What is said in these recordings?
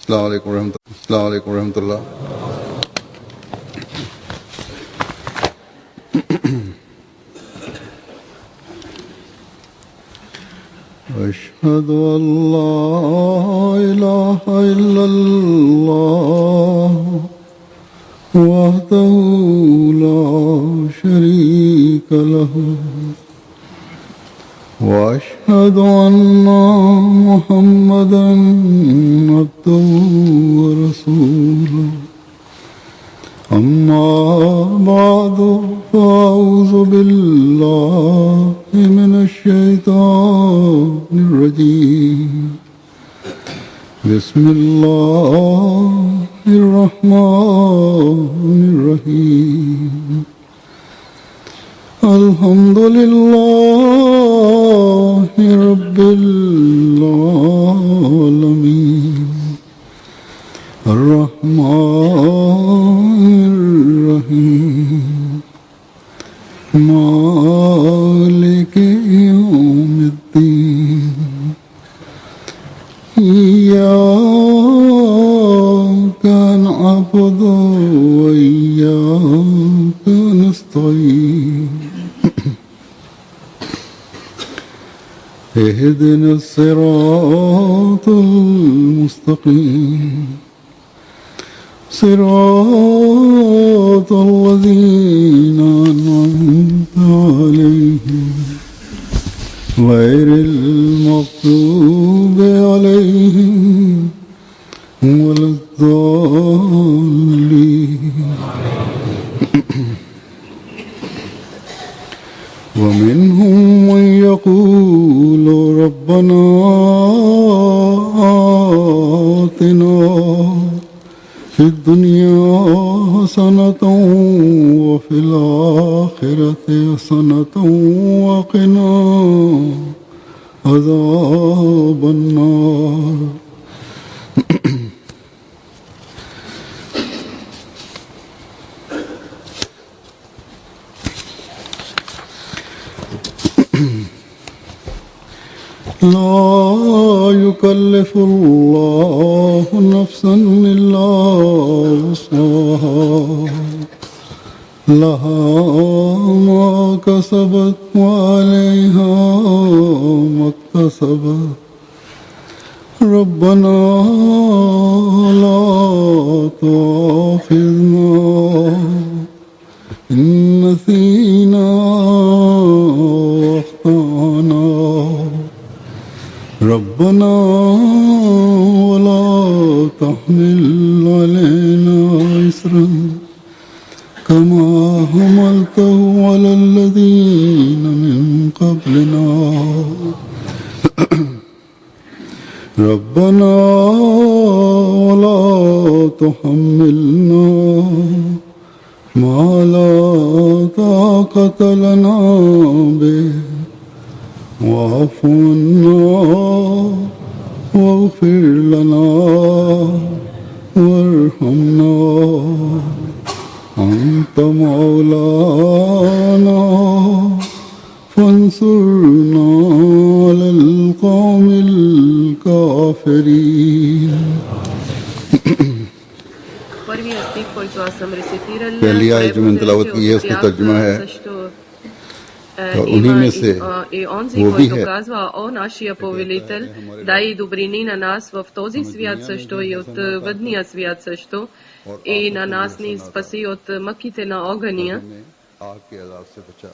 अस्सलाम वालेकुम रहमतुल्लाह। अशहदु अल्ला इलाहा इल्लल्लाह वहदहु ला शरीका लहु वअशहदु अन्ना मुहम्मदन अब्दुहु व रसूलुहु अम्मा बादु फ़अऊज़ु बिल्लाहि मिनश शैतानिर रजीम बिस्मिल्लाहिर रहमानिर रहीम अल्हम्दुलिल्लाहि रब्बिल आलमीन अर्रहमानिर रहीम मालिकि यौमिद्दीन इय्याका नअबुदु व इय्याका नस्तईन इहदिनस सिरातल मुस्तकीम सिरातल लज़ीना अनअमता अलैहिम गैरिल मग़्दूबि अलैहिम वलद्दाल्लीन वमिन्हुम मन यक़ूलु रब्बना आतिना फिद दुनिया हसनतन व फिल आखिरति हसनतन व क़िना अज़ाबन नार। ला युकल्लिफुल्लाहु नफ्सन इल्ला वुस्अहा लहा मा कसबत व अलैहा मक्तसबत रब्बना ला तुआख़िज़ना इन नसीना व अख़्ताअना रब्बना वला तहमिल अलैना इस्रन कमा हमलतहु अलल लज़ीना मिन क़ब्लिना रब्बना वला तुहम्मिलना मा ला ताक़त लना बिही वाफ़ अन्ना वग़फ़िर लना वरहमना अन्त मौलाना फ़ंसुरना अलल क़ौमिल काफ़िरीन। पहली आयत जो मैंने तिलावत की है उसका तर्जुमा है तो उन्हीं में से वो भी है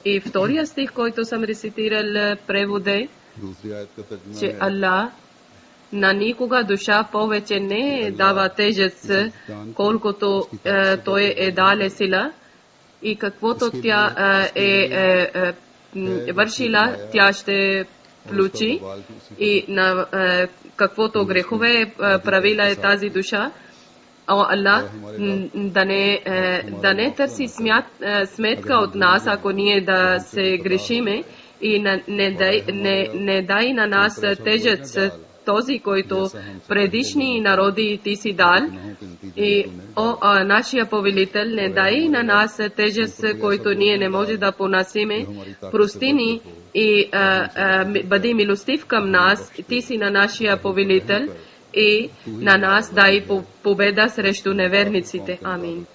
I vtoria stih който sam recitirал prevode, че Allah на никога душа повече не дава тежест, колкото той е дале сила и каквото тя е вършила, тя ще включи и на каквото грехове правила е тази душа. О Аллах, да не търси сметка от нас, ако ние да се грешиме и не дай на нас тежест този, който предишни народи ти си дал. И о нашия повелител, не дай на нас тежест, който ние не може да понасиме. Прости ни и бъди милостив към нас. Ти си на нашия повелител. и на нас дай победа срещу неверниците. Амин.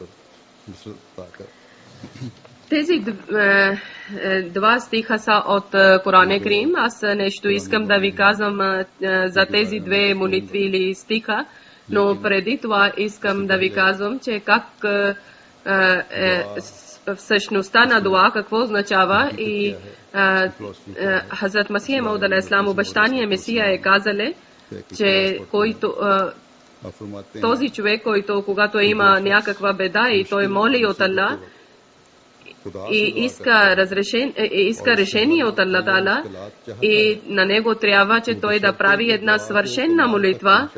Тези два стиха са от Коран Керим. Аз нещо искам да ви казвам за тези две молитви или стиха, но преди това искам да ви казвам, че как всъщността на дуа, какво означава и Хазрат Масих Мауд алейхиссалам, обещания Месия е казале, че този човек, който когато има някаква беда и той моли от Аллах и иска решение от Аллах Таала, и на него трябва, че той да прави една свършена молитва,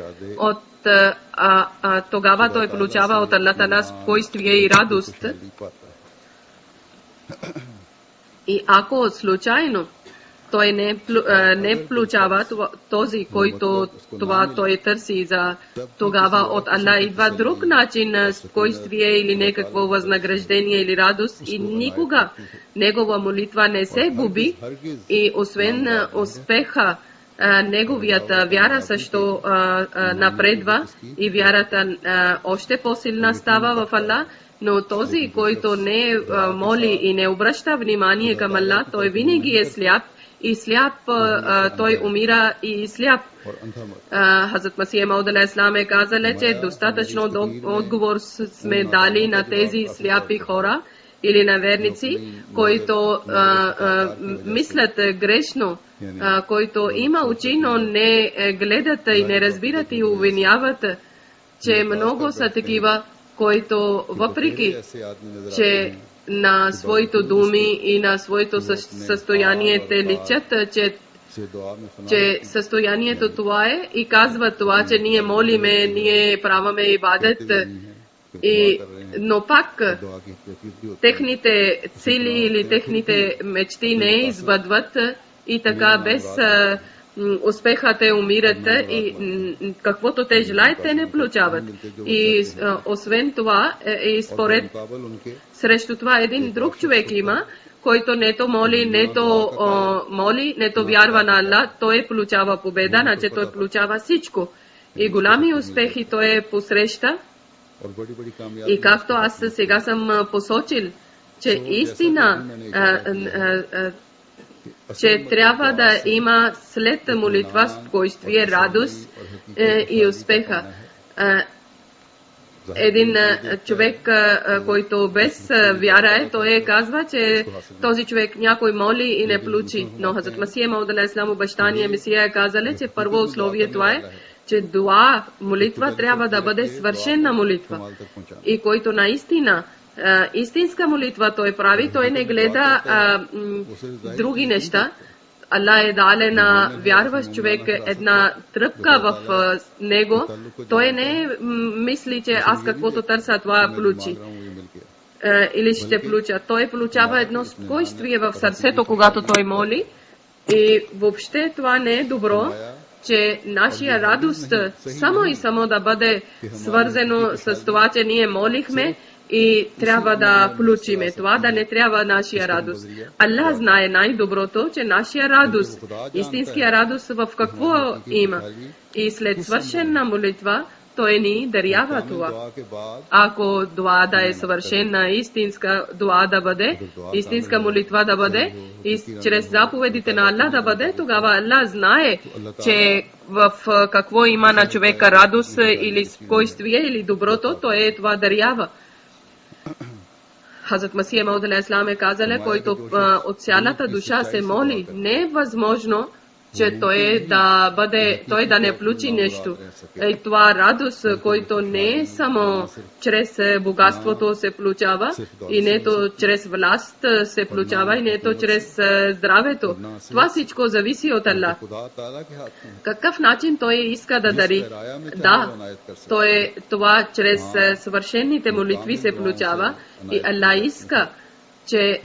тогава той получава от Аллах Таала спокойствие и радост. И ако случайно той не получава този, който това той търси за тогава от Аллах, идва друг начин на спокойствие или някакво възнаграждение или радост, и никога негова молитва не се губи, и освен успеха неговията вяра също напредва и вярата още по-силна става в Аллах. Но този, който не моли и не обръща внимание към Аллах, той винаги е сляп, и сляп той умира и сляп. Хазрат Масих Мауд алейхиссалам е казал, че достатъчно отговор сме дали на тези сляпи хора или неверници, които мислят грешно, които има очи, но не гледат и не разбират и обвиняват, че много са такива, които въпреки, че на своите думи и на своето състояние те личат, че състоянието това е, и казват това, че ние молиме, ние праваме ибадет, но пак техните цели или техните мечти не избъдват, и така без успеха те умират, и каквото те желаят, те не получават. И освен това, и според срещу това един друг човек има, който нето моли, нето вярва на Аллах, той получава победа, значи той получава всичко. И голями успехи той посреща. И както аз сега съм посочил, че истина, че трябва да има след молитва спокойствие, радост и успеха. Един човек, който без вяра е, той казва, че този човек някой моли и не получи. Но Хазрат Масих Мауд алейхиссалам, обещания Месия е казали, че първо условие това е, че дуа, молитва трябва да бъде свършена молитва. И който наистина истинска молитва той прави, той не гледа други неща. Аллах е дале на вярващ човек една тръпка в него. Той не мисли, че аз каквото търся, това получи. Или ще получа. Той получава едно спокойствие в сърцето, когато той моли. И въобще това не е добро, че нашия радост само и само да бъде свързано с това, че ние молихме и трябва да получиме това, да не трябва нашия радост. Аллах знае най-доброто, че нашия радост, истинския радост в какво има. И след свършена молитва, той ни дарява това. Ако дуа да е свършена, истинска дуа да бъде, истинска молитва да бъде, и чрез заповедите на Аллах да бъде, тогава Аллах знае, че в какво има на човека радост или спокойствие или доброто, той е това дарява. Хазрат Масих Мауд алейхиссалам е казал, който от цялата душа се моли, не е възможно, че той да не получи нещо. И това радост, който не е само чрез богатството се получава, и нето чрез власт се получава, и нето чрез здравето. Това всичко зависи от Аллах. Какъв начин той иска да дари? Да, това чрез свършените молитви се получава, и Аллах иска, че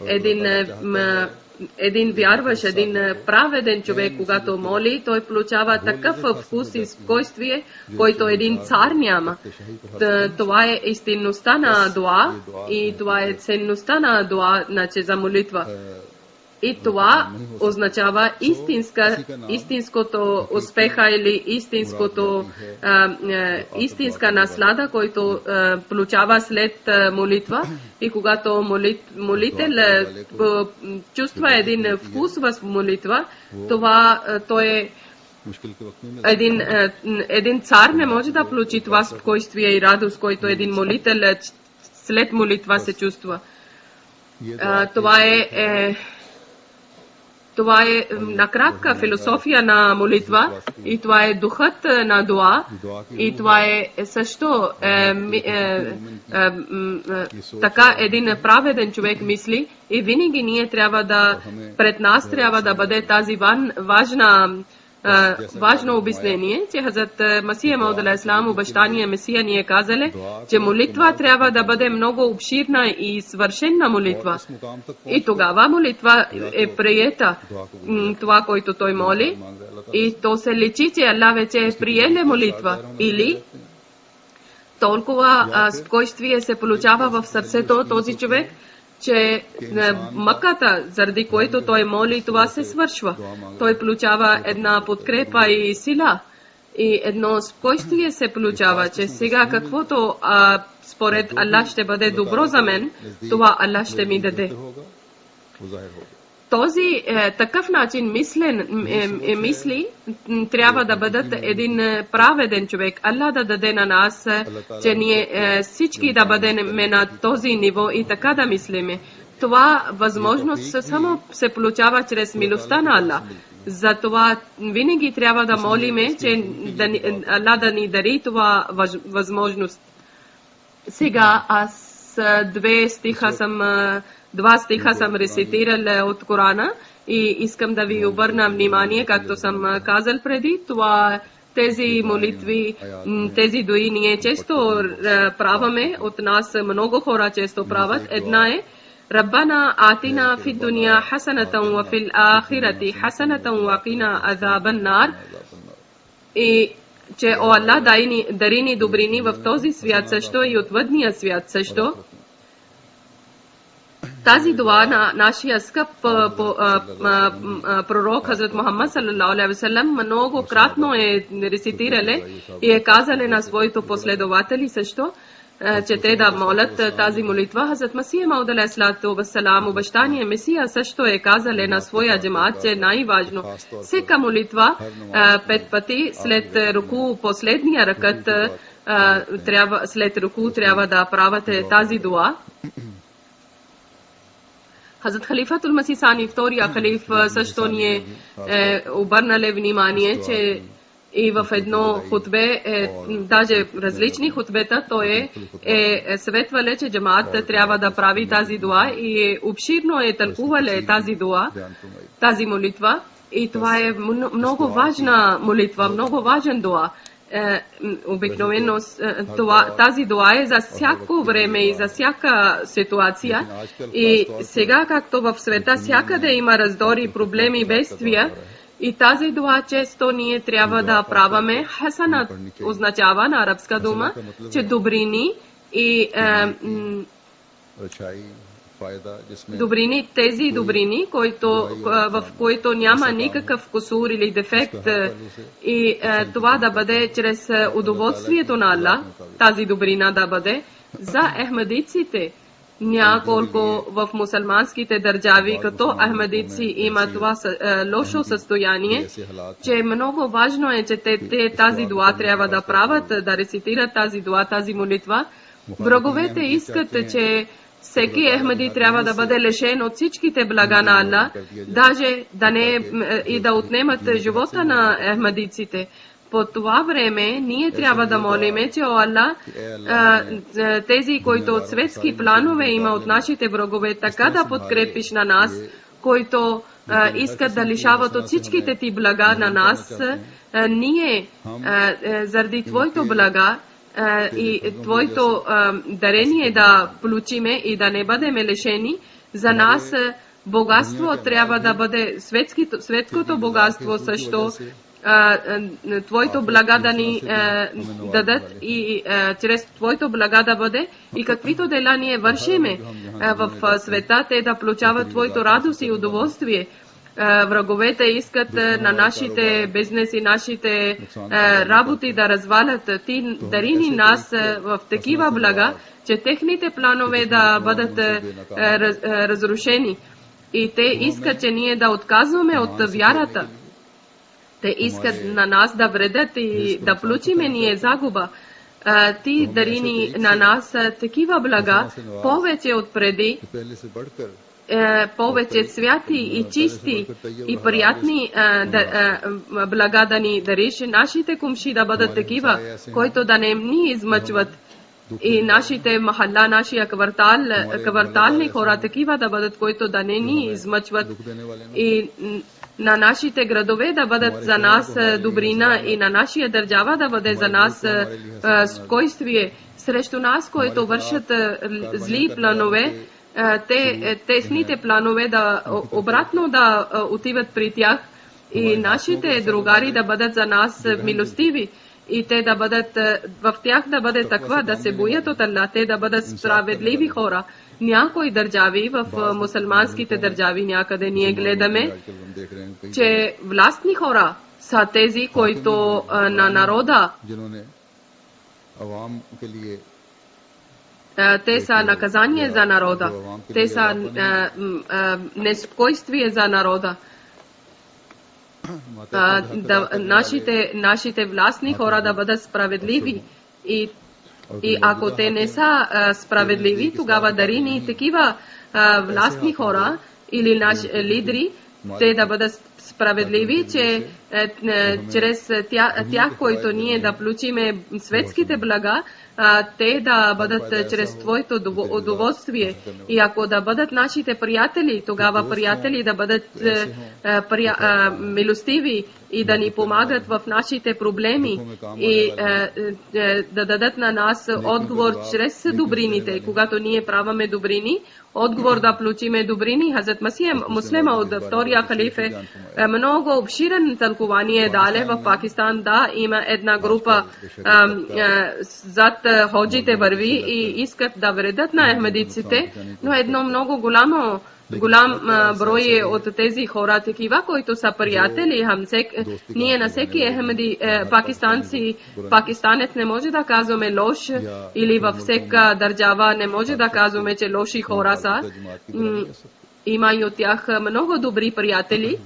един вярващ, един праведен човек, когато моли, той получава такъв вкус и спокойствие, който един цар няма. Това е истинността на дуа, и това е ценността на дуа, значи за молитва. И това означава истинското успеха или истинска наслада, който получава след молитва. И когато молител чувства един вкус в молитва, той е един цар не може да получи това спокойствие и радост, който един молител след молитва се чувства. Това е накратка философия на молитва и това е духът на дуа и това е също така един праведен човек мисли и винаги ние пред нас трябва да бъде тази важно обяснение, че Хазрат Масия Мауд алейхиссалам, обещания Месия, ни е казали, че молитва трябва да бъде много обширна и свършена молитва. И тогава молитва е приета това, което той моли, и то се личи, че Аллах вече е приеле молитва. Или толкова спокойствие се получава в сърцето този човек, че мъката, заради което той моли, това се свършва. Той получава една подкрепа и сила. И едно спокойствие се получава, че сега каквото според Аллах ще бъде добро за мен, това Аллах ще ми даде. Този такъв начин мисли трябва да бъдат един праведен човек. Аллах да даде на нас, че ние всички да бъдем на този ниво и така да мислиме. Това възможност само се получава чрез милостта на Аллах. Затова винаги трябва да молиме, че Аллах да ни дари това възможност. Сега аз два стиха съм рецитирал от Корана и искам да ви обърна внимание, както съм казал преди, тези молитви, тези дуи ние често праваме, от нас много хора често правят. Една е Раббана атина фид дуния хасанатан ва фил ахирати хасанатан ва қина азабан нар. И че о Аллах дари ни добрини в този свят също и отвъдния свят също. Тази дуа на нашия скъп пророк Хазрат Мухаммад саллалаху алейхи ва саллям многократно е рецитирали и е казали на своите последователи също, че те да молят тази молитва. Хазрат Масия Мауд алейхиссалату ва салам, обещания Месия, също е казали на своя джамаат, че най-важно всяка молитва 5 пъти след руку, последния ракът след руку трябва да правите тази дуа. Хазрат Халифатул Масих Сани, втория халиф, също ни е обърнали внимание, че и в едно хутбе, даже различни хутбета, той е съветвали, че джамаат трябва да прави тази дуа и обширно е тълкували тази дуа, тази молитва. И това е много важна молитва, много важен дуа. Обикновено тази дуа е за всяко време и за всяка ситуация. И сега, както в света всякъде има раздори, проблеми, бедствия, и тази дуа често ние трябва да праваме. Хасанат означава на арабска дума, че добрини и добрини, тези добрини, в които няма никакъв кусур или дефект, и това да бъде чрез удоволствието на Аллах, тази добрина да бъде за ахмадиците. Няколко в мусулманските държави, като ахмадици, има това лошо състояние, че много важно е, че те тази дуа трябва да правят, да рецитират тази дуа, тази молитва. Враговете искат, че всеки ахмади трябва да бъде лишен от всичките блага на Аллах, даже и да отнемат живота на ахмадиците. По това време ние трябва да молиме, че о Аллах, тези, които от светски планове има от нашите врагове, така да подкрепиш на нас, които искат да лишават от всичките ти блага на нас, ние заради твоето блага и твоето дарение да получиме и да не бъдем лишени, за нас богатство трябва да бъде светското богатство също. Твоето блага да ни дадат и чрез Твоето блага да бъде и каквито дела ние вършиме в света, те да получават Твоето радост и удоволствие. Враговете искат на нашите бизнеси, нашите работи да развалят. Ти дари ни нас в такива блага, че техните планове да бъдат разрушени. И те искат, че ние да отказваме от вярата. Те искат на нас да вредят и да получиме ние загуба. Ти дари ни на нас такива блага, повече от преди, повече святи и чисти и приятни блага да ни дариш. Нашите кумши да бъдат такива, които да не ни измъчват. И нашите махалла, нашия квартални хора такива да бъдат, които да не ни измъчват. И на нашите градове да бъдат за нас добрина и на нашия държава да бъде за нас спокойствие срещу нас, които вършат зли планове. Техните планове да обратно да отиват при тях и нашите другари да бъдат за нас милостиви и те да бъдат в тях да бъде таква, да се боят от Аллах, те да бъдат справедливи хора. Някои държави, в мусулманските държави някъде ние гледаме, че властни хора са тези, които на народа те са наказание за народа, те са неспокойствие за народа. Нашите властни хора да бъдат справедливи и ако те не са справедливи, тогава дари ни такива властни хора или наши лидери, те да бъдат справедливи, че чрез тях, които ние да получиме светските блага, те да бъдат чрез Твоето удоволствие. И ако да бъдат нашите приятели, тогава приятели да бъдат милостиви и да ни помагат в нашите проблеми и да дадат на нас отговор чрез добрините. Когато ние праваме добрини, отговор да получиме добрини. Хазрат Масия Муслема от втория халифе много обширен тълкование даде в Пакистан. Да, има една група зад ходжите върви и искат да вредят на ахмедиците, но едно много голям брой от тези хора такива, които са приятели. Ние на всеки ахмеди пакистанец не може да казваме лош или във всяка държава не може да казваме, че лоши хора са. Има и от тях много добри приятели.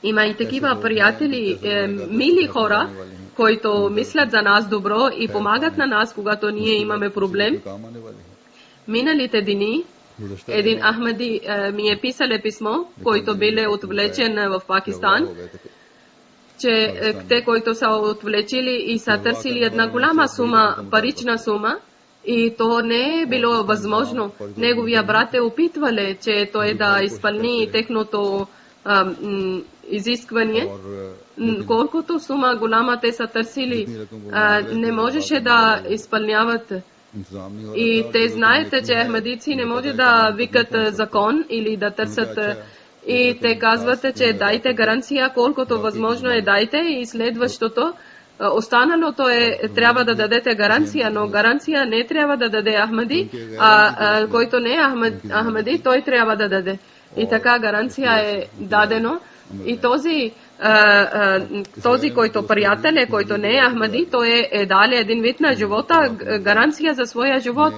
Има и такива приятели, мили хора, които мислят за нас добро и помагат на нас, когато ние имаме проблем. Миналите дни един Ахмеди ми е писал писмо, който бил отвлечен в Пакистан, че те, които са отвлечили и са търсили една голяма сума, парична сума, и то не е било възможно. Неговия брат е опитвали, че той да изпълни техното изискване. Колкото сума голяма те са търсили, не можеше да изпълняват. И те знаете, че ахмедици не може да викат закон или да търсят. И те казват, че дайте гаранция, колкото възможно е дайте и следващото. Останалото трябва да дадете гаранция, но гаранция не трябва да даде Ахмеди, който не е Ахмеди, той трябва да даде. И така гаранция е дадено. И този, който приятел е, който не е Ахмеди, той е дали един вид на живота, гаранция за своя живот.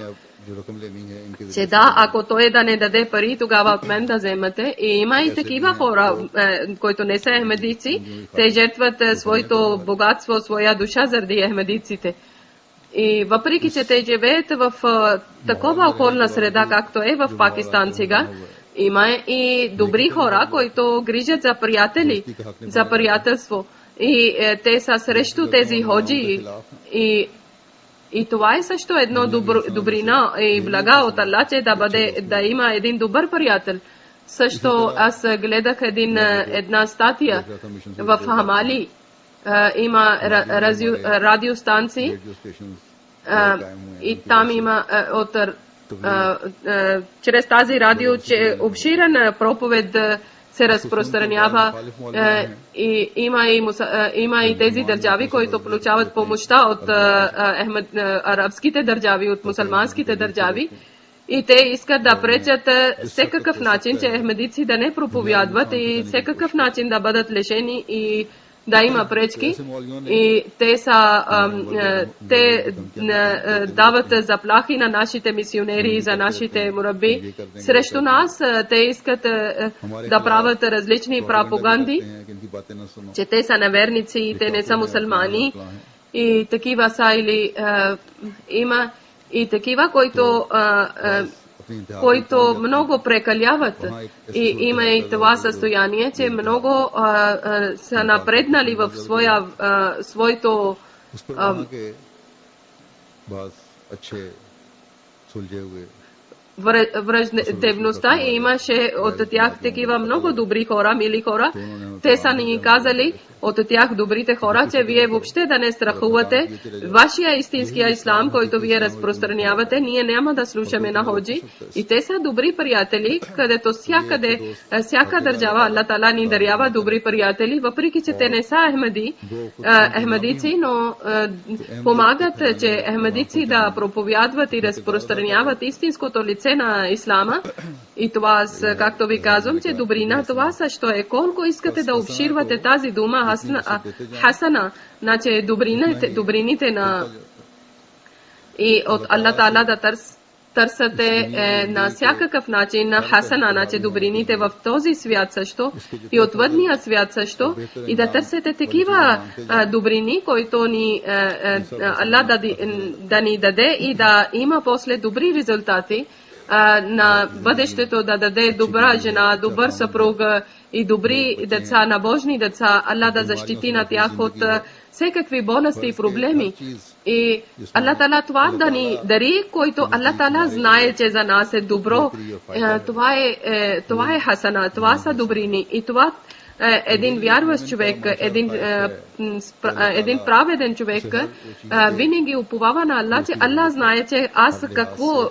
Че да, ако той да не даде пари, тогава от мен да вземете. И има и такива хора, които не са ахмедици, те жертват своето богатство, своя душа заради ахмедиците. И въпреки, че те живеят в такова околна среда, както е в Пакистан сега, има и добри хора, които грижат за приятели, за приятелство. И те са срещу тези ходжи. И това е също едно добрина и блага от Аллах, че да има един добър приятел. Също аз гледах една статия в Хамали. Има радиостанции и там има от чрез тази радио, че обширен проповед се разпространява и има и тези държави, които получават помощта от арабските държави, от мусулманските държави. И те искат да пречат всекакъв начин, че ахмедици да не проповядват и всекакъв начин да бъдат лишени и да има пречки. И те дават заплахи на нашите мисионери и за нашите мураби. Срещу нас те искат да правят различни пропаганди, че те са неверници и те не са мусулмани. И такива са или има и такива, които много прекаляват. И има и това състояние, че много са напреднали в своето враждебността и имаше от тях такива много добри хора, мили хора. Те са ни казали от тях добрите хора, че вие въобще да не страхувате. Вашия истинския ислам, който вие разпространявате, ние няма да слушаме на ходжи. И те са добри приятели, където всяка държава, Аллах Таала ни дарява добри приятели, въпреки че те не са ахмедици, но помагат, че ахмедици да проповядват и разпространяват истинското лице на ислама. И това, както ви казвам, че добрина, това също е. Колко искате да обширвате тази дума хасана, значи добрините на и от Аллах Таала да търсате на всякакъв начин на хасана, значи добрините в този свят също и отвъдния свят също, и да търсите такива добрини, които ни Аллах да ни даде и да има после добри резултати на бъдещето, да даде добра жена, добър съпруг и добри деца, набожни деца, Аллах да защити на тях от всекакви болести и проблеми. И Аллах Таала това да ни дари, който Аллах Таала знае, че за нас е добро. Това е хасана, това са добрини. И това един вярващ човек, един праведен човек винаги уповава на Аллах, че Аллах знае, че аз какво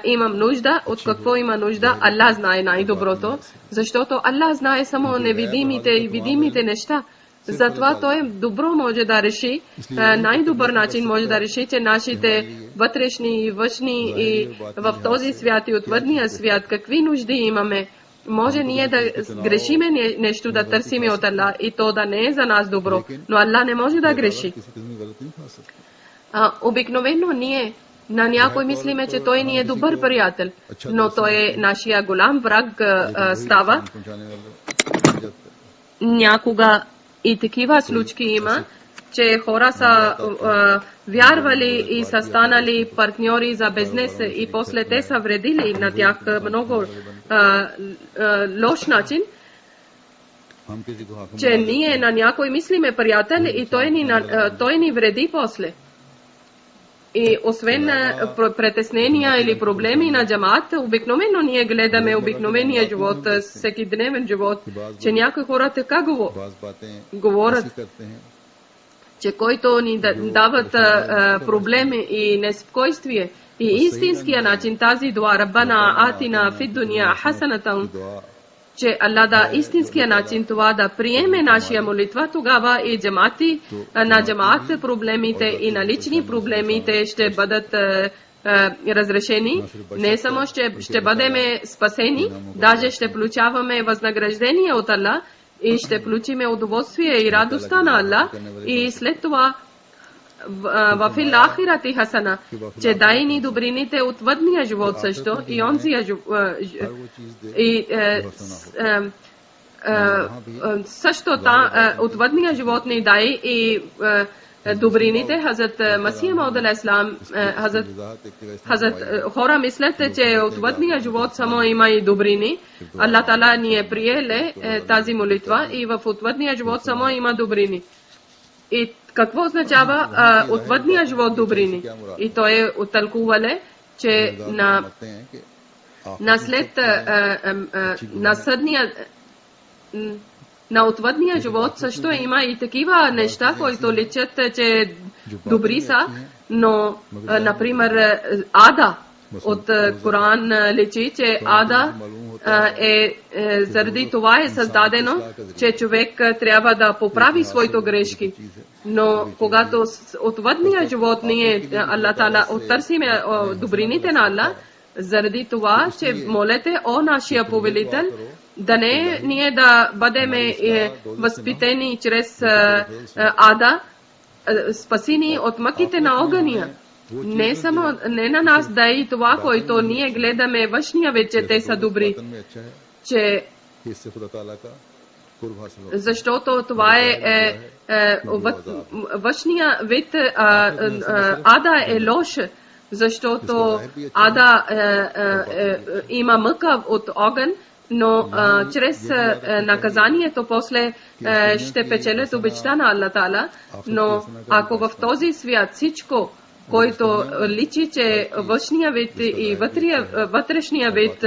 имам нужда, от какво има нужда, Аллах знае най-доброто, защото Аллах знае само невидимите и видимите неща. Затова той добро може да реши, най-добър начин може да реши, че нашите вътрешни и външни и в този свят и отвъдния свят, какви нужди имаме. Може ние да грешиме нещо, да търсиме от Аллах и то да не е за нас добро, но Аллах не може да греши. Обикновено ние на някой мислиме, че той ни е добър приятел, но той е нашия голям враг става. Някога и такива случаи има, че хора са вярвали и са станали партньори за бизнес и после те са вредили на тях много лош начин, че ние на някой мислиме приятел и той ни вреди после. И освен притеснения или проблеми на джамаат, обикновено ние гледаме обикновения живот, всекидневен живот, че някои хора така говорят, че който ни дават проблеми и неспокойствие. И истинския начин тази дуа, Раббана атина фид дуния хасанатан, че Аллах да истинския начин това да приеме нашия молитва, тогава и на джамаат проблемите и на лични проблемите ще бъдат разрешени. Не само ще бъдем спасени, даже ще получаваме възнаграждение от Аллах и ще получиме удоволствие и радостта на Аллах. И след това в илахирати хасана, че дай ни добрините от въдния живот също и онзия също от въдния живот ни дай и добрините. Хазрат Масия Мауд алейхиссалам, хора мислят, че от въдния живот само има и добрини. Аллах Таала ни е приеле тази молитва и в отвъдния живот само има добрини. И какво означава отвъдния живот добрини? И то е оттълкувале, че на отвъдния живот също има и такива неща, които личат, че добри са, но, например, ада, от Коран личи, че ада заради това е създадено, че човек трябва да поправи своите грешки. Но когато отвъдния живот ние, Аллах Таала, оттърсиме добрините на Аллах, заради това, че молете о нашия повелител, да не ние да бъдем възпитени чрез ада, спасени от мъките на огъня. Не само не на нас да и това, което ние гледаме външния вид, че те са добри, че защото това е външния вид, ада е лош, защото ада има мъка от огън, но чрез наказанието после ще печелят обичта на Аллах Таала. Но ако в този свят всичко, който личи, че външния вид и вътрешния вид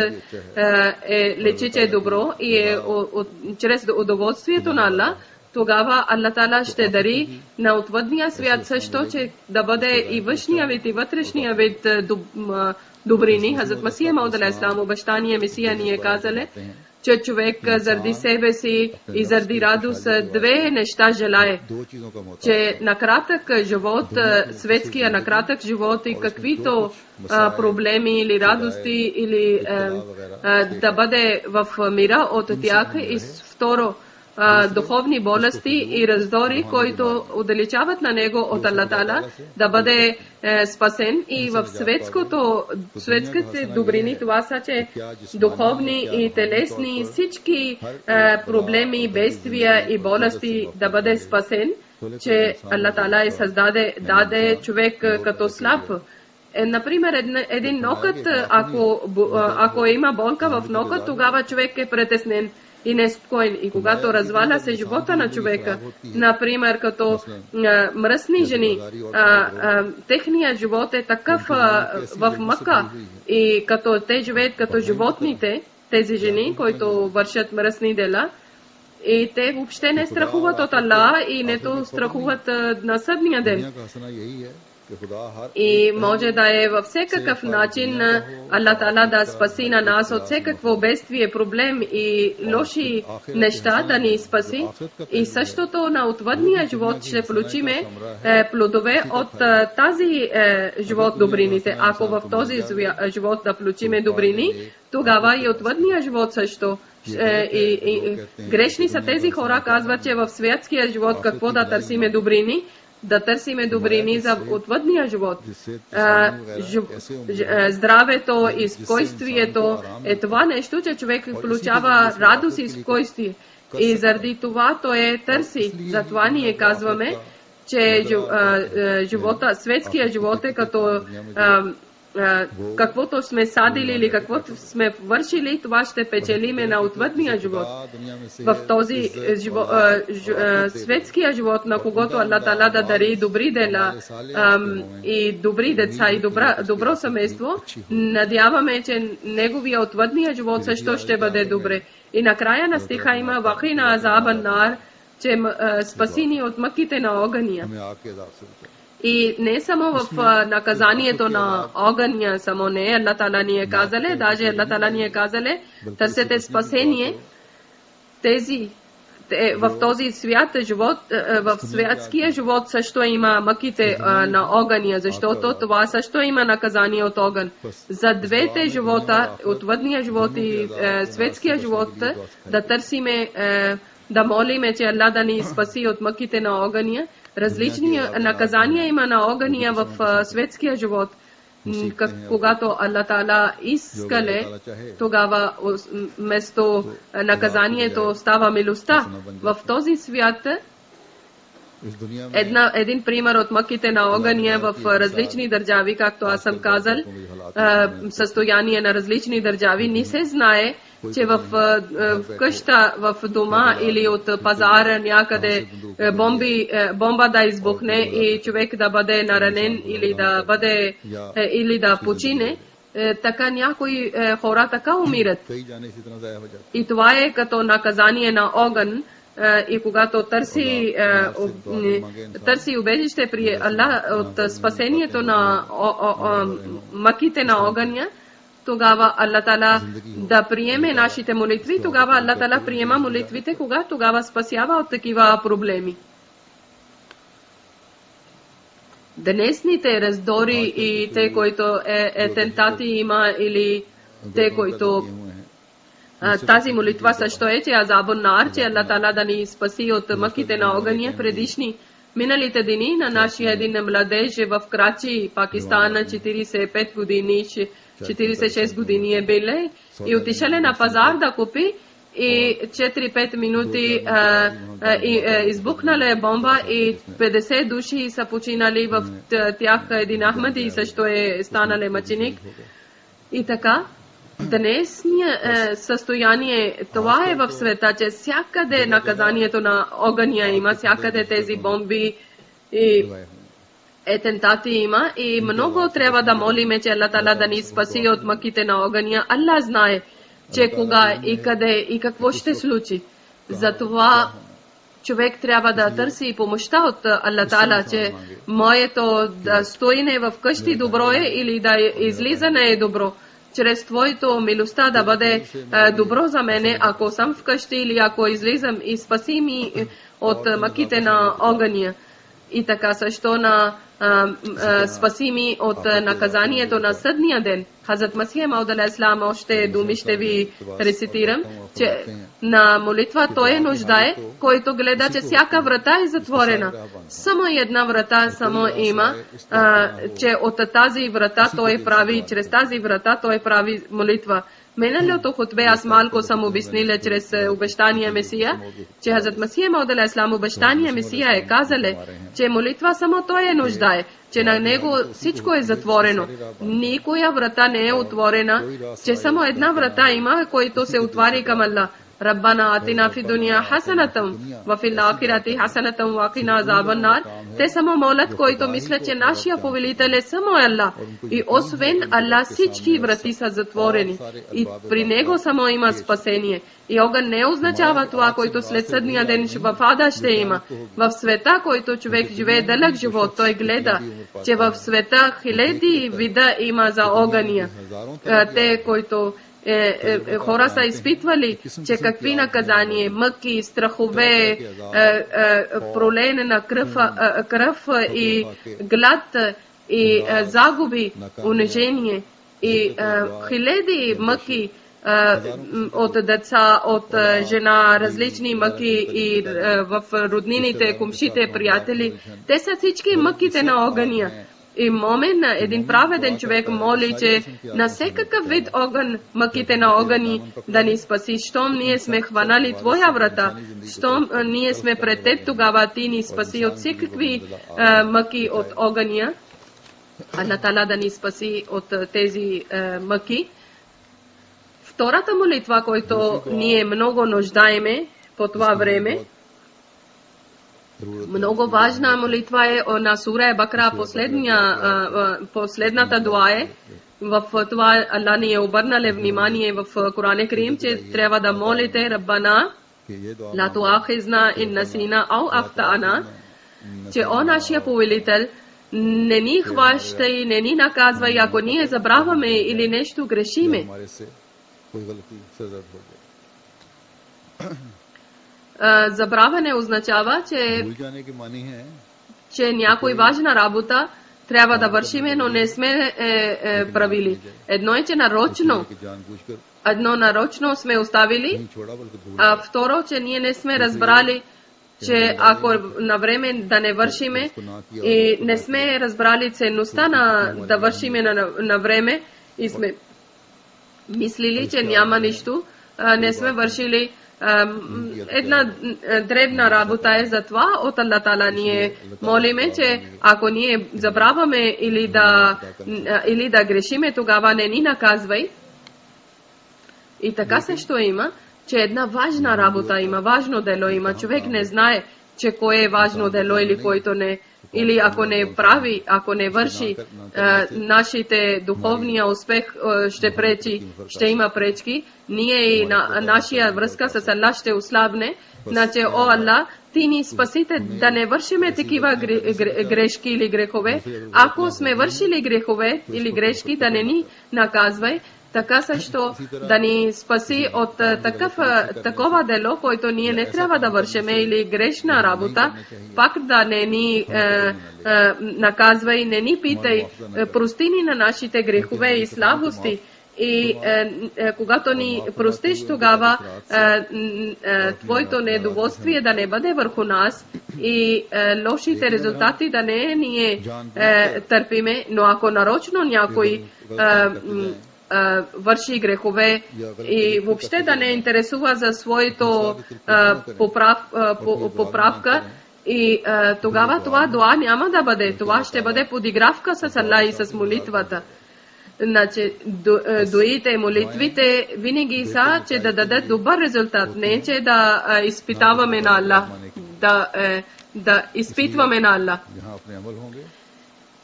личи, че е добро и е чрез удоволствието на Аллах, тогава Аллах Таала ще дари на отвъдния свят също, че да бъде и външния вид и вътрешния вид добрини. Хазрат Масия Мауд алейхи салам, обещания Месия ни е казали, че човек заради себе си и заради радост две неща желае. Че на кратък живот, светския на кратък живот и каквито проблеми или радости или да бъде в мира от тях. И второ, духовни болести и раздори, които отдалечават на него от Аллах Таала, да бъде спасен. И в светските добрини това са, че духовни и телесни всички проблеми, бедствия и болести да бъде спасен, че Аллах Таала даде човек като слаб. Например, един нокът, ако има болка в нокът, тогава човек е притеснен и неспокоен. И когато разваля се живота на човека, например, като мръсни жени, техният живот е такъв в мъка и като те живеят като животните, тези жени, които вършат мръсни дела, и те въобще не страхуват от Аллах и нето страхуват на съдния ден. И може да е във всекакъв начин Аллах Таала да спаси на нас от всекакво бедствие, проблем и лоши неща да ни спаси. И същото на отвъдния живот ще получиме плодове от тази живот добрините. Ако в този живот да получиме добрини, тогава и отвъдния живот също. Грешни са тези хора, казват, че в светския живот какво да търсиме добрини, да търсиме добрини за отвъдния живот. Здравето и спокойствието е това нещо, че човек получава радост и спокойствие. И заради това той търси. Затова ние казваме, че светския живот е като каквото сме садили или каквото сме вършили, това ще печелиме на отвъдния живот. В този светския живот, на когото Аллах Таала да дари добри дела и добри деца и добро семейство, надяваме, че неговия отвъдния живот също ще бъде добре. И накрая на стиха има вахина азабан нар, че спасени от мъките на огъня. И не само в наказанието на огъня, само не, Аллах Таала ни е казале, даже Аллах Таала ни е казале, търсете спасение. В този свят живот, в светския живот също има мъките на огъня, защото това също има наказание от огън. За двете живота, отвъдния живот и светския живот, да търсиме, да молиме, че Аллах да ни спаси от мъките на огъня. Различни наказания има на огъня в светския живот. Когато Аллах Таала искале, тогава вместо наказанието става милостта. В този свят един пример от мъките на огъня в различни държави, както аз съм казал, състояние на различни държави, не се знае, че в къща, в дома или от пазара някъде бомба да избухне и човек да бъде наранен или да почине, така някои хора така умират. И това е като наказание на огън, и когато търси убежище при Аллах от спасението на мъките на огъня, тогава Аллах Таала да приеме нашите молитви, тогава Аллах Таала приема молитвите, тогава спасява от такива проблеми. Днесните раздори и те, които атентати има, или те, които тази молитва също е, че азабун нар, че Аллах Таала да ни спаси от мъките на огъня. Предишни миналите дни на нашия един младеж в Крачи, Пакистан, 45 години, 46 години е биле и отишъл на пазар да купи и 4-5 минути избухнала бомба и 50 души са починали, в тях един Ахмади също е станал мъченик. И така, днесния състояние, това е в света, че всякъде наказанието на огъня има, всякъде тези бомби и атентати има и много трябва да молиме, че Аллах Таала да ни спаси от мъките на огъня. Аллах знае, че кога и къде и какво ще случи. Затова човек трябва да търси помощта от Аллах Таала, че моето да стоине в къщи добро е или да излиза не е добро. Чрез Твоето милостта да бъде добро за мене, ако съм вкъщи или ако излизам, и спаси ми от мъките на огъня. И така също спаси ми от наказанието на съдния ден. Хазрат Масих Мауд алейхиссалам, още думи ще ви рецитирам, че на молитва той нуждае, който гледа, че всяка врата е затворена. Само една врата само има, че от тази врата той прави, чрез тази врата той прави молитва. Миналото хутбе аз малко съм обяснила чрез обещания Месия, че Хазрат Масих Мауд алейхиссалам обещания Месия е казале, че молитва само той е нуждае, че на него всичко е затворено. Никоя врата не е отворена, че само една врата има, който се отваря към Аллах. Раббана атина фи дуния хасанатам ва фил ахирати хасанатам ва қина азабан нар. Те само молят, който мисля, че нашия повелител е само Аллах. И освен Аллах всички врати са затворени. И при него само има спасение. И огън не означава това, който след съдния ден в ада ще има. В света, който човек живее дълъг живот, той гледа, че в света хиляди вида има за огъня. Те, които хора са изпитвали, че какви наказания, мъки, страхове, пролеене на кръв и глад и загуби, унижение и хиляди мъки от деца, от жена, различни мъки и в роднините, кумшите, приятели. Те са всички мъките на огъня. И момен, един праведен човек моли, че на всекакъв вид огън, мъките на огъни да ни спаси. Щом ние сме хванали Твоя врата, щом ние сме пред Теб, тогава Ти ни спаси от всекакви мъки от огъня. Аллах Таала да ни спаси от тези мъки. Втората молитва, който ние много нуждаеме по това време, много важна молитва е на Сура Бакра, последната дуа е. В това Аллах ни е обърнал внимание в Коран Карим, че трябва да молите Раббана ла туахизна ин насина ау ахтана, че о нашия повелител, не ни хваща и не ни наказва, ако ние забравяме или нещо грешиме. Забравяне означава, че някой важна работа трябва да вършиме, но не сме правили. Едно е, че нарочно сме оставили, а второ, че ние не сме разбрали, че ако на време да не вършиме и не сме разбрали ценността да вършиме на време и сме мислили, че няма нищо, не сме вършили. Една дребна работа е за това. От Аллах Таала ние молиме, че ако ние забравяме или да грешиме, тогава не ни наказвай. И така също има, че една важна работа има, важно дело има. Човек не знае, че кое е важно дело или което не. или ако не прави, ако не върши, нашите духовния успех ще пречи, ще има пречки, ние и нашия връзка с Аллах ще ослабне. Значи, о Аллах, ти ни спасите да не вършиме такива грешки или грехове. Ако сме вършили грехове или грешки, да не ни наказвай. Така също да ни спаси от такова дело, което ние не трябва да вършиме или грешна работа, пак да не ни наказвай, не ни питай, прости ни на нашите грехове и слабости. И когато ни простиш, тогава твоето недоволствие да не бъде върху нас и лошите резултати да не ние търпиме, но ако нарочно някой върши грехове и въобще да не интересува за своето поправка, и тогава това дуа няма да бъде. Това ще бъде подигравка с Аллах и с молитвата. Значи, дуите и молитвите винаги са, че да дадат добър резултат, не че да изпитаваме на Аллах, да изпитваме на Аллах.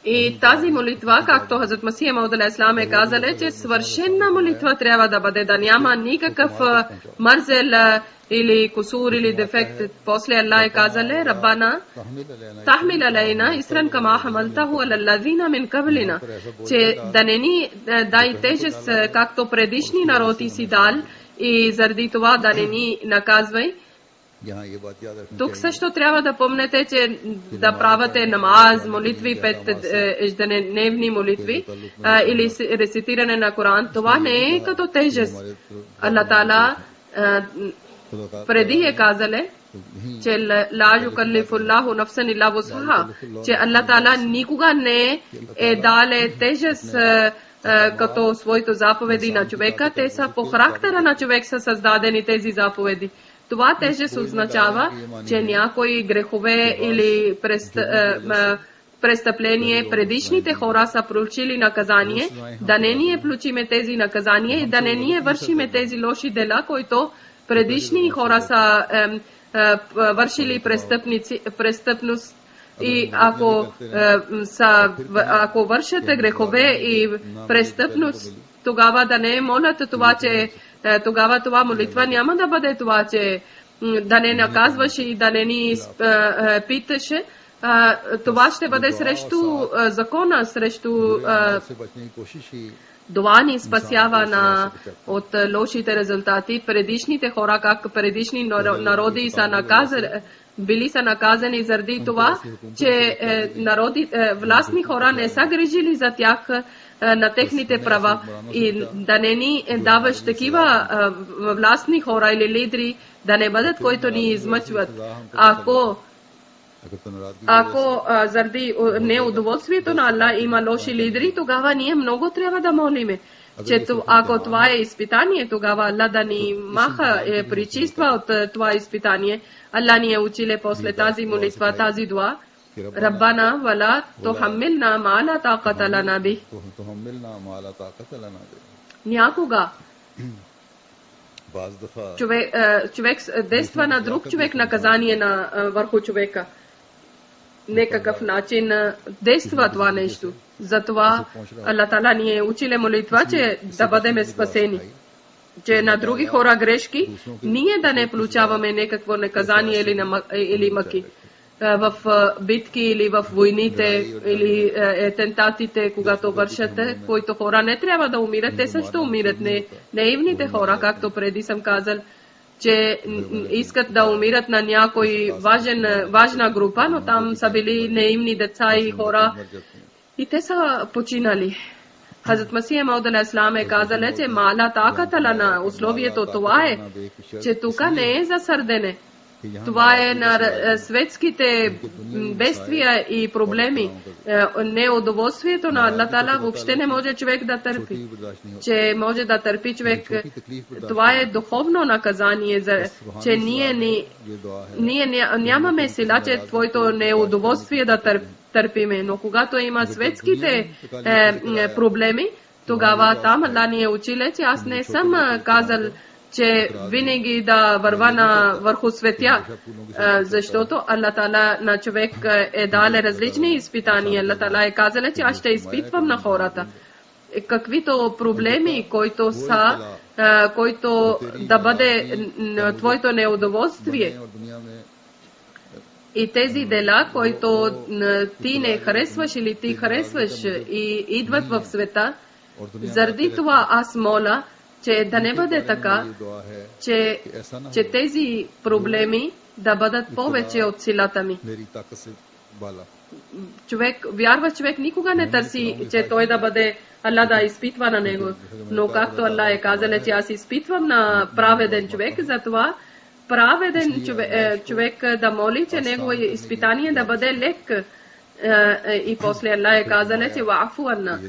И тази молитва, както Хазрат Масих Мауд алейхиссалам е казал, че свършена молитва трябва да бъде, да няма никакъв мързел или кусур или дефект. После Аллах е казал, Раббана, тахмил алейна исран кама хамалтаху алаллазина мин каблина, че да не ни дай тежест, както предишни народи си дал, и заради това да не ни наказвай. Тук също трябва да помнете, че да правите намаз, молитви, 5 ежедневни молитви или рецитиране на Коран. Това не е като тежест. Аллах Таала преди е казале, че ла юкаллифуллаху нафсан илла вус'аха, че Аллах Таала никога не е дале тежест като своите заповеди на човека. Те са по характера на човек са създадени тези заповеди. Това тежест означава, че някои грехове или престъпление предишните хора са получили наказание, да не ние получиме тези наказания и да не ние вършиме тези лоши дела, които предишни хора са вършили престъпност. И ако вършате грехове и престъпност, тогава да не молят това, че тогава това молитва няма да бъде това, че да не наказваш и да не ни питаше. Това ще бъде срещу закона, срещу това ни спасява от лошите резултати. Предишните хора, как предишни народи са били са наказани заради това, че властни хора не са грижили за тях, на техните права, и да не ни даваш такива властни хора или лидери да не бъдат, които ни измъчват. Ако заради неудоволствието на Аллах има лоши лидери, тогава ние много трябва да молиме, че ако това е изпитание, тогава Аллах да ни маха причиства от това изпитание. Аллах ни е училе после тази молитва, тази дуа. Раббана вала тухаммилна ма ла тaqata лана бих. Някога човек действа на друг човек наказание върху човека. Некакъв начин действа това нещо. Затова Аллах Таала ни е училе молитва, че да бъдем спасени. Че на други хора грешки, ние да не получаваме някакво наказание или мъки. В битки или в войните или атентатите, когато вършате, които хора не трябва да умират, те също умират. Наивните хора, както преди съм казал, че искат да умират на някой важна група, но там са били наивни деца и хора и те са починали. Хазрат Масих Мауд алейхиссалам е казал, че мала тaqata лана, условието това е, че тук не е за сърдене. Това е на светските бедствия и проблеми. Неудоволствието на Аллах Таала въобще не може човек да търпи. Че може да търпи човек. Това е духовно наказание, че ние нямаме сила, че твоето неудоволствие да търпиме. Но когато има светските проблеми, тогава там Аллах ни е учил, че аз не съм казал че винаги да върва върху светя, защото Аллах Таала на човек е дал различни изпитания. Аллах Таала е казал, че аз ще изпитвам на хората. Каквито проблеми, които са, който да бъде твоето неудоволствие. И тези дела, които ти не харесваш или ти харесваш и идват в света, заради това аз моля, че да не бъде така, че тези проблеми да бъдат повече от силата ми. Вярващ човек никога не търси, че той да бъде Аллах да изпитва на него. Но както Аллах е казал, че аз изпитвам на праведен човек, затова праведен човек да моли, че негово изпитание да бъде лек. И после Аллах е казал, че вафу анна,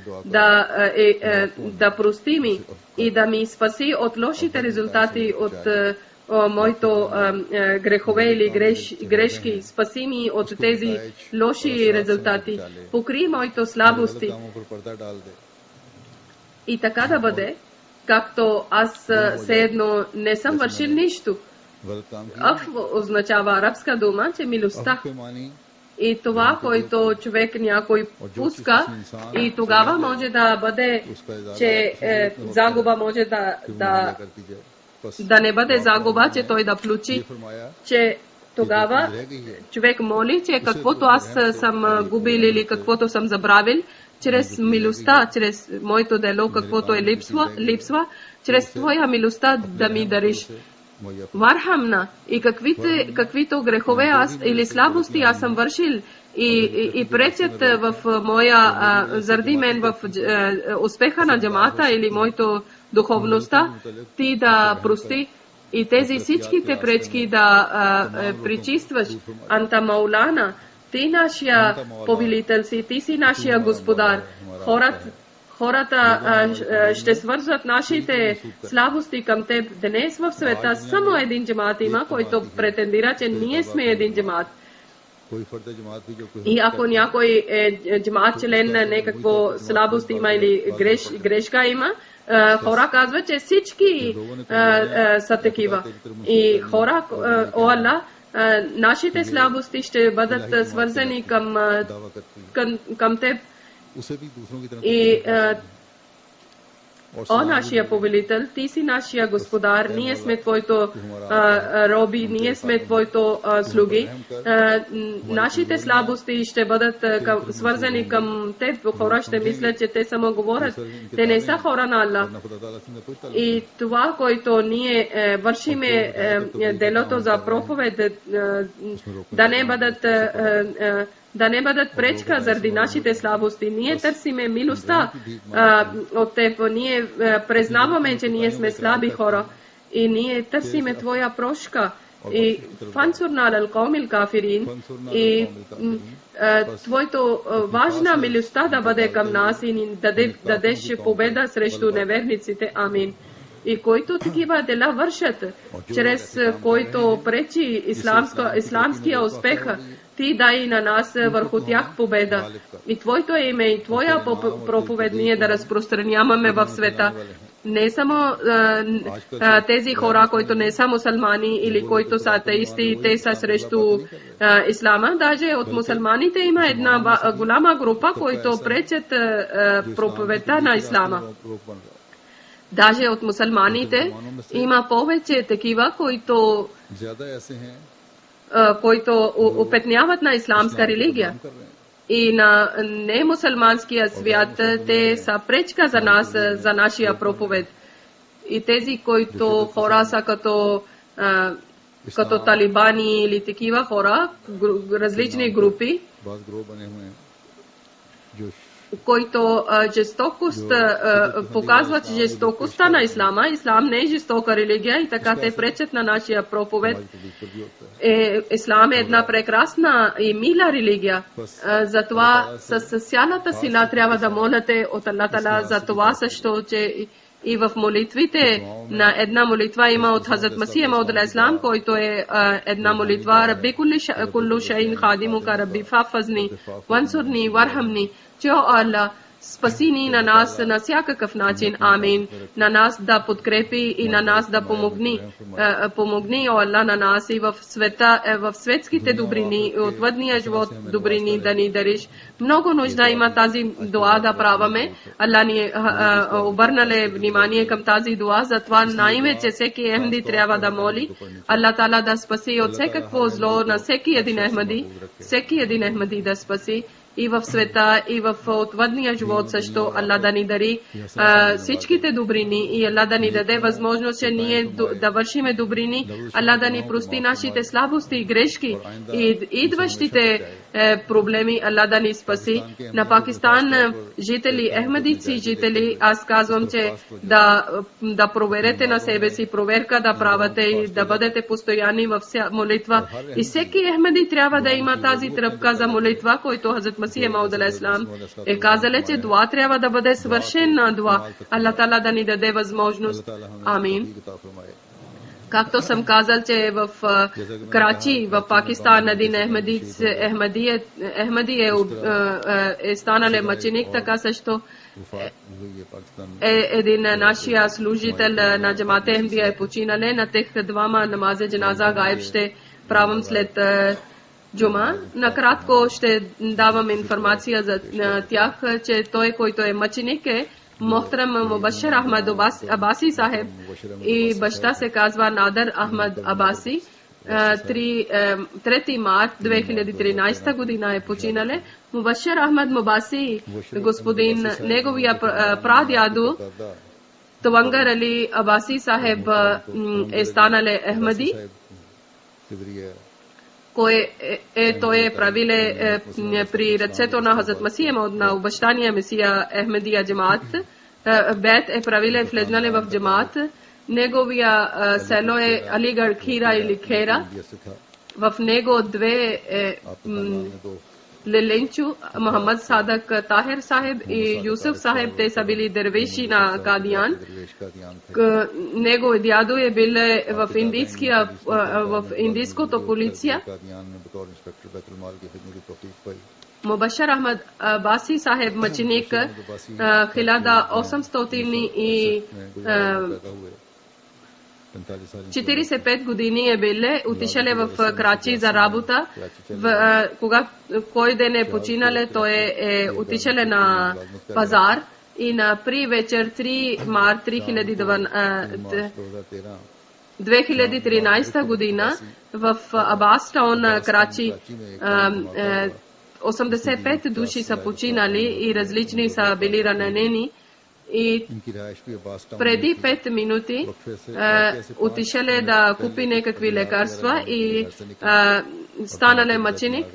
да прости ми и да ми спаси от лошите резултати от моето грехове или грешки. Спаси ми от тези лоши резултати. Покри моето слабости. И така да бъде, както аз все едно не съм вършил нищо. Аф означава арабска дума, че милостта. И това, което човек някой пуска, и тогава може да бъде, че загуба може да не бъде загуба, че той да включи, че тогава човек моли, че каквото аз съм губил или каквото съм забравил, чрез милостта, чрез моето дело, каквото е липсва, чрез твоя милостта да ми дариш. Вархамна и каквито грехове аз или слабости аз съм вършил и пречат в моя заради мен в успеха на джамата или моето духовността, ти да прости и тези всичките пречки да причистваш. Анта Маулана, ти нашия повелител си, ти си нашия господар. Хората ще свързват нашите слабости към теб. Днес в света само един джамат има, който претендира, че ние сме един джамат. И ако някой джамат член на някакво слабост има или грешка има, хора казват, че всички са такива. И хора, о Аллах, нашите слабости ще бъдат свързани към теб. И о нашия повелител, ти си нашия господар, ние сме твоето роби, ние сме твоето слуги. Нашите слабости ще бъдат свързани към теб. Хора ще мислят, че те само говорят. Те не са хора на Аллах. И това, което ние вършиме делото за проповед, да не бъдат пречка заради нашите слабости. Ние търсиме милостта от теб. Ние признаваме, че ние сме слаби хора. И ние търсиме твоя прошка. И фансурна алал каумил кафирин. И твоето важна милостта да бъде към нас и ни дадеш победа срещу неверниците. Амин. И които такива дела вършат, чрез който пречи исламския успех, ти дай на нас върху тях победа. И твоето име и твоя проповед ние да разпространяваме в света. Не само тези хора, които не са мусулмани или които са атеисти, те са срещу ислама. Даже от мусулманите има една голяма група, които пречат проповедта на ислама. Даже от мусулманите има повече такива, които опетняват на исламска религия. И на немусулманския свят те са пречка за нас, за нашия проповед. И тези, които хора са като талибани или такива хора, различни групи, които жестокост показват жестокостта на ислама. Ислам не е жестока религия и така те пречат на нашия проповед. Ислам е една прекрасна и мила религия. Затова с цялата сила трябва да молите от Аллах Таала за това също, че и в молитвите на една молитва има от Хазрат Масих Мауд алейхиссалам, който е една молитва Рабби куллу шайин хадимука Рабби фафазни вансурни вархамни. Че о Аллах, спаси ни на нас на всякакъв начин. Амин. На нас да подкрепи и на нас да помогни, о Аллах, на нас и в света, в светските добрини и отвъдния живот добрини да ни дариш. Много нужда има тази дуа да праваме. Аллах ни обърнале внимание към тази дуа, затова най-вече всеки Ахмади трябва да моли Аллах Таала да спаси от всякакво зло на всеки един Ахмади да спаси и в света, и в отвъдния живот също. Аллах да ни дари всичките добрини и Аллах да ни даде възможност, че ние да вършиме добрини. Аллах да ни прости нашите слабости и грешки и идващите проблеми. Аллах да ни спаси. На Пакистан жители, ахмадици жители, аз казвам, че да проверете на себе си, проверка да правите и да бъдете постоянни в молитва. И всеки ахмади трябва да има тази тръпка за молитва, който Хазрат Масих Мауд алейхи салам е казал, че дуа трябва да бъде свършена дуа. Аллах Таала да ни даде възможност. Амин. Както съм казал, че в Карачи, в Пакистан, един Ахмади е станал мъченик, така също един нашия служител на джамат Ахмадия е починал. На тех двама намазе джаназа гаиб ще правим след Джума. Накратко ще давам информация за тях, че той, който е мъченик, е Мохтарам Мубашир Ахмад Абаси Сахеб и баща се казва Надър Ахмад Абаси. 3 март 2013 година е починале. Мубашир Ахмад Мубаси, господин, неговия прадядо Тавангар Али Абаси Сахеб е станале Ахмади, той е правиле при ръцето на Хазрат Масих Мауд на обещания Месия Ахмадия джамаат. Бет е правиле влезнале в джамаат. Неговия село е Алигар Хира или Хера. В него две Леленчу, Мохаммад Садък Тахир Сахеб и Юсуф Сахеб, те са били дервиши на Кадиян. Него дядо е бил в индийското полиция. Мубашир Ахмад Абаси Сахеб мъченик 1845 години е биле, отишеле в Карачи за работа. Кога кой ден е починале, той е отишеле на пазар и на при вечер 3 март 2013 година в Абас таун Карачи 85 души са починали и различни са били ранени. И преди 5 минути отишеле да купи някакви лекарства и станале мъченик.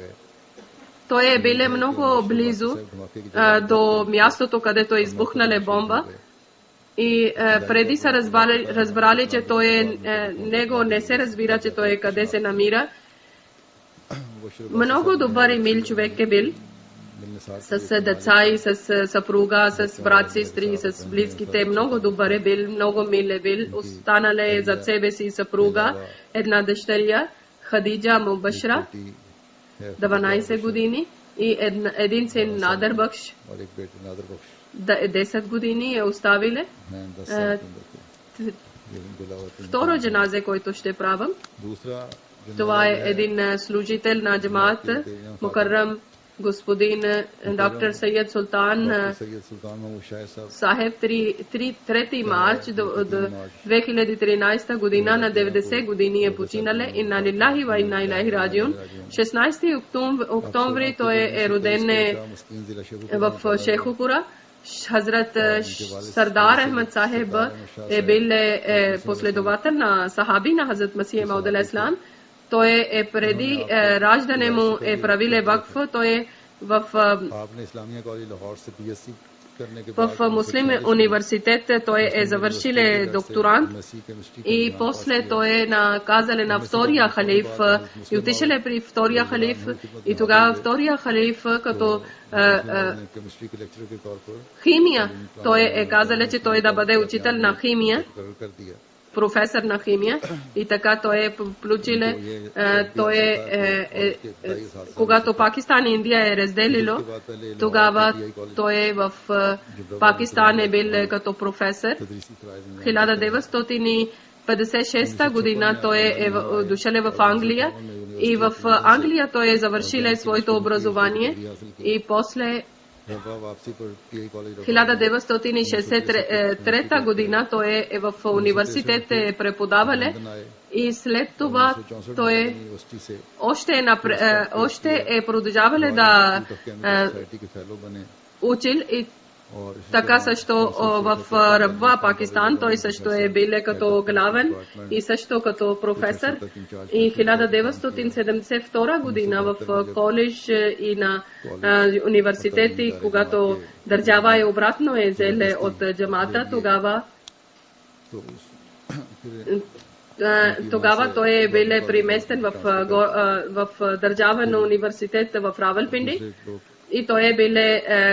Той е бил много близо до мястото, където избухнале бомба. И преди са разбрали, че той него не се разбира, че той къде се намира. Много добър и мил човек е бил. С деца и с съпруга, с брат, сестри, с близките. Много добър е бил, много мил е бил. Останале зад себе си съпруга, една дъщеря, Хадиджа Мубашра, 12 години и един син Надър Бакш, 10 години е оставиле. Второ джаназе, който ще правам. Това е един служител на джамаат Мукаррам господин доктор Сैयद Султан Сахеб 3 марч 2013 година на 90 години е починале. Инна лиллахи ва инна илайхи раджиун. 16 октомври той е роден в Шейхупура. Хазрат Сардар Ахмад Сахеб е бил последовател на сахаби на Хазрат Масих Мауд алейхи салам. Той е преди раждане му е правиле вакф. Той е в Муслим университет. Той е завършил докторант и после той е наказале на втория халиф и отишеле при втория халиф и тогава втория халиф като химия той е казале, че той да бъде учител на химия. професор на химия и така той е получил, когато Пакистан и Индия е разделило, тогава той е в Пакистан е бил като професор. 1956 година той е дошъл в Англия и в Англия той е завършил своето образование и после 1963 година той е в университет преподавал и след това той още е продължавал да учил и така също в Рабва, Пакистан, той също е бил като главен и също като професор. И 1972 година в коледж и на университети, когато държава е обратно е взел от джамата, тогава той е бил преместен в държавен университет в Равалпинди. И той е бил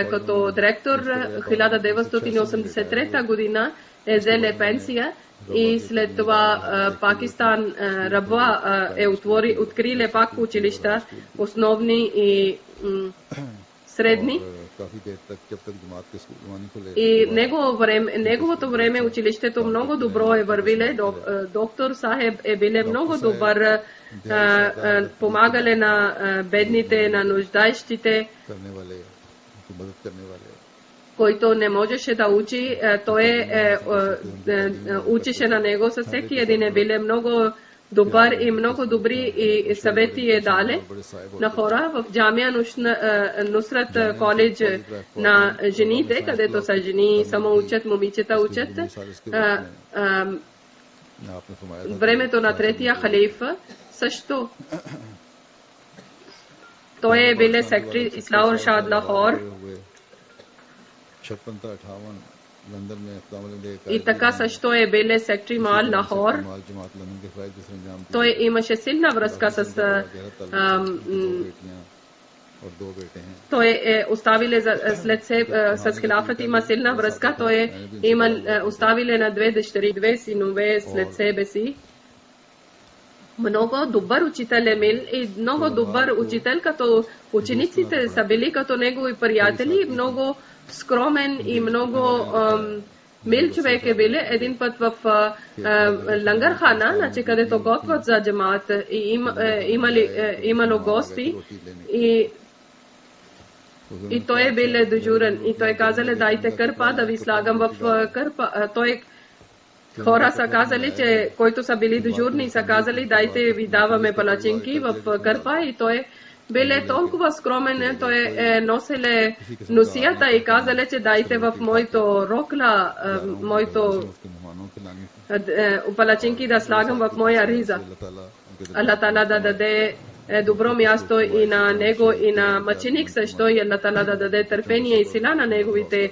като директор 1983 година е взел пенсия и след това Пакистан Рабва е открили пак училища, основни и средни. И неговото време училището много добро е вървиле. Доктор Сахеб е бил много добър, помагали на бедните, на нуждаещите, който не можеше да учи, той учеше на него. Със всеки един е бил много добър и много добри и съвети е дали на хора в Джамия Нусрат коледж на жените, където са жени, само учат, момичета учат. Времето на третия халифа също той е бил секретар Ислам Шад Лахор. И така също е бил секретар Мал Лахор. Той имаше силна връзка с той е оставил след себе с хилафът има силна връзка. Той е оставил на две дъщери, две синове след себе си. Много добър учител е бил и много добър учител, като учениците са били като негови приятели, много скромен и много мил човек е бил. Един път в Лангархана, значи където готвят за джамаат, и имало гости и той е бил дежурен и той казали дайте кърпа да ви слагам в кърпа. Хора са казали, че които са били дежурни са казали дайте ви даваме палачинки в кърпа и той бил толкова скромен, той носил носията и казали, че дайте в моето рокла, моето палачинки да слагам в моя риза. Аллах Таала да даде добро място и на него и на мъченик също и Аллах Таала да даде търпение и сила на неговите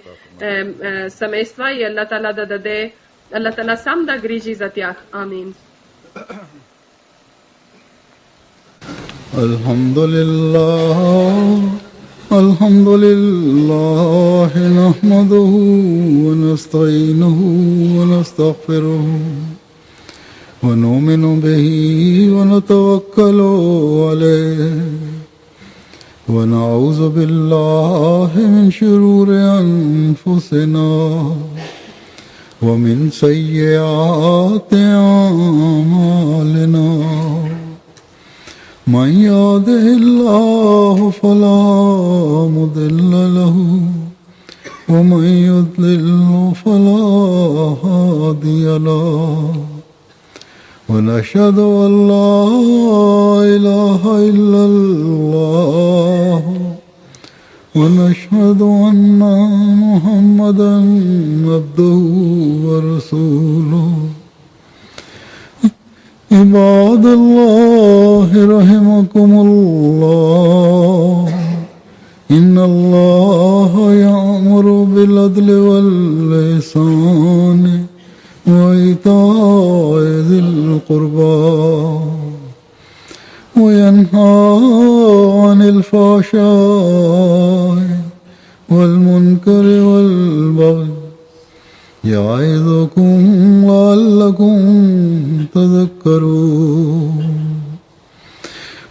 семейства и Аллах Таала да даде Allah Ta'ala sam da grijži za tjah. Amin. Alhamdulillah nahmaduhu wa nasta'inuhu wa nastaghfiruhu wa nu'minu bihi wa natawakkalu alayhi wa na'udhu billahi min shururi anfusina ومن سيئات أعمالنا من يهده الله فلا مضل له ومن يضلل فلا هادي له ونشهد أن لا إله إلا الله ونشهد أن محمدا عبده ورسوله عباد الله رحمكم الله إن الله يأمر بالعدل والإحسان وإيتاء ذي القربى وينهى عن الفحشاء والمنكر والبغي يعظكم لعلكم تذكرون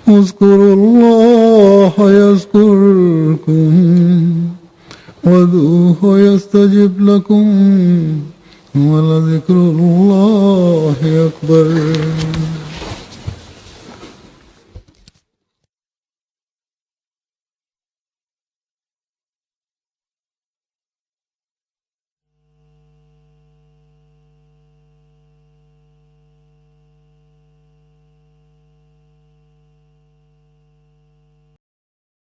اذكروا الله يذكركم وادعوه يستجب لكم ولذكر الله أكبر.